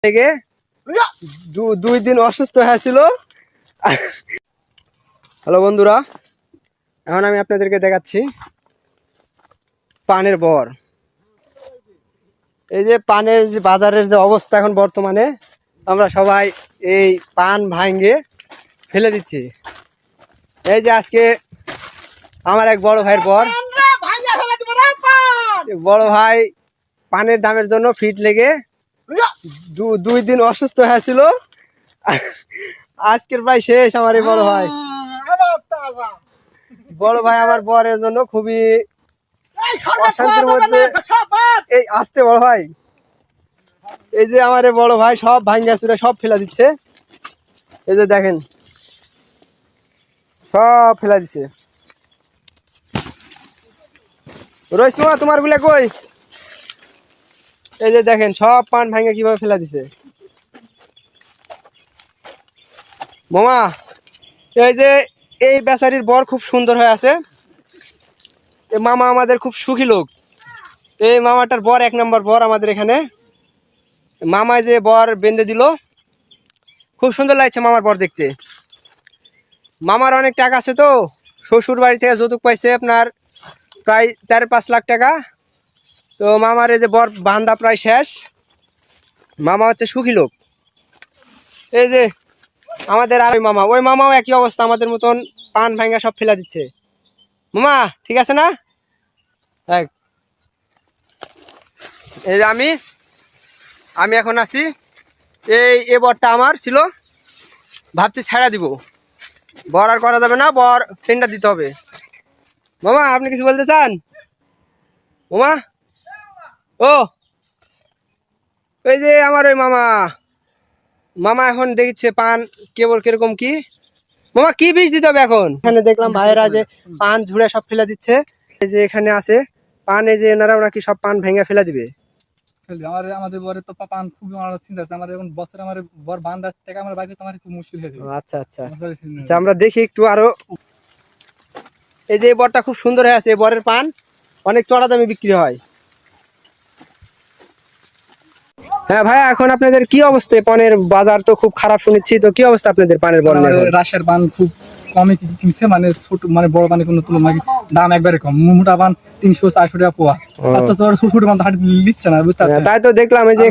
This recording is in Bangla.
থেকে 2 দিন অসুস্থ হয়েছিল। হ্যালো বন্ধুরা, এখন আমি আপনাদেরকে দেখাচ্ছি পানের বর। এই যে পানের যে বাজারের যে অবস্থা এখন বর্তমানে, আমরা সবাই এই পান ভাঙ্গে ফেলে দিচ্ছি। এই যে আজকে আমার এক বড় ভাইয়ের বর, বড় ভাই পানের দামের জন্য ফিট লেগে 2 দিন অসুস্থ হয়েছিল। আজকের প্রায় শেষ আমার এই বড় ভাই। বড় ভাই আমার বরের জন্য খুবই অশান্তির মধ্যে। এই আসতে বড় ভাই, এই যে আমার এই বড় ভাই সব ভাঙ্গা চুরে সব ফেলা দিচ্ছে। এই যে দেখেন সব ফেলা দিচ্ছে। রইসমা তোমার গুলা কই? এই যে দেখেন সব পান ভাঙ্গা কিভাবে ফেলা দিছে। মামা, এই যে এই বেচারির বর খুব সুন্দর হয়ে আছে। এই মামা আমাদের খুব সুখী লোক। এই মামাটার বর 1 নম্বর বর আমাদের এখানে। মামায় যে বর বেঁধে দিল, খুব সুন্দর লাগছে মামার বর দেখতে। মামার অনেক টাকা আছে তো, শ্বশুর বাড়ি থেকে যৌতুক পাইছে আপনার প্রায় 4-5 লাখ টাকা। তো মামার এই যে বর বান্ধা প্রায় শেষ। মামা হচ্ছে সুখী লোক। এই যে আমাদের আর ওই মামাও একই অবস্থা আমাদের মতন, পান ভাঙ্গা সব ফেলা দিচ্ছে। মামা ঠিক আছে না? এই যে আমি এখন আছি, এই বরটা আমার ছিল, ভাবছি ছেড়া দিব। বর আর করা যাবে না, বর টেন্ডার দিতে হবে। মামা আপনি কিছু বলতে চান? মামা ও, ওই যে আমার ওই মামা এখন দেখছে পান কেবল কিরকম কি। মামা কি বীজ দিতে হবে এখন? এখানে দেখলাম ভাইয়েরা যে পান ঝুড়ে সব ফেলে দিচ্ছে। এই যে এখানে আছে পান, এই যে এনারাও নাকি সব পান ভেঙে ফেলে দিবে। আমাদের বরে তো পান খুব চিন্তা আছে। আমার এখন বছরে আমার বর বান্ধার টাকা আমার বাকি তো আমার খুব মুশকিল হয়ে যাবে। আচ্ছা আচ্ছা আচ্ছা, আমরা দেখি একটু আরো। এই যে বরটা খুব সুন্দর হয়ে আছে, বরের পান অনেক চড়া দামে বিক্রি হয়। হ্যাঁ ভাইয়া, এখন আপনাদের কি অবস্থা? পানের বাজার তো খুব খারাপ শুনেছি, তো কি অবস্থা আপনাদের পানের বর? রাশের পান খুব কমে কিনছে, মানে ছোট মানে বড় পানের কোনো তুলনা দাম একবারে কম। মোটা পান 300-400 টাকা পোয়া, ছোট ছোট পান হাট লিখছে না, বুঝতে পারছেন? তাই তো দেখলাম এই যে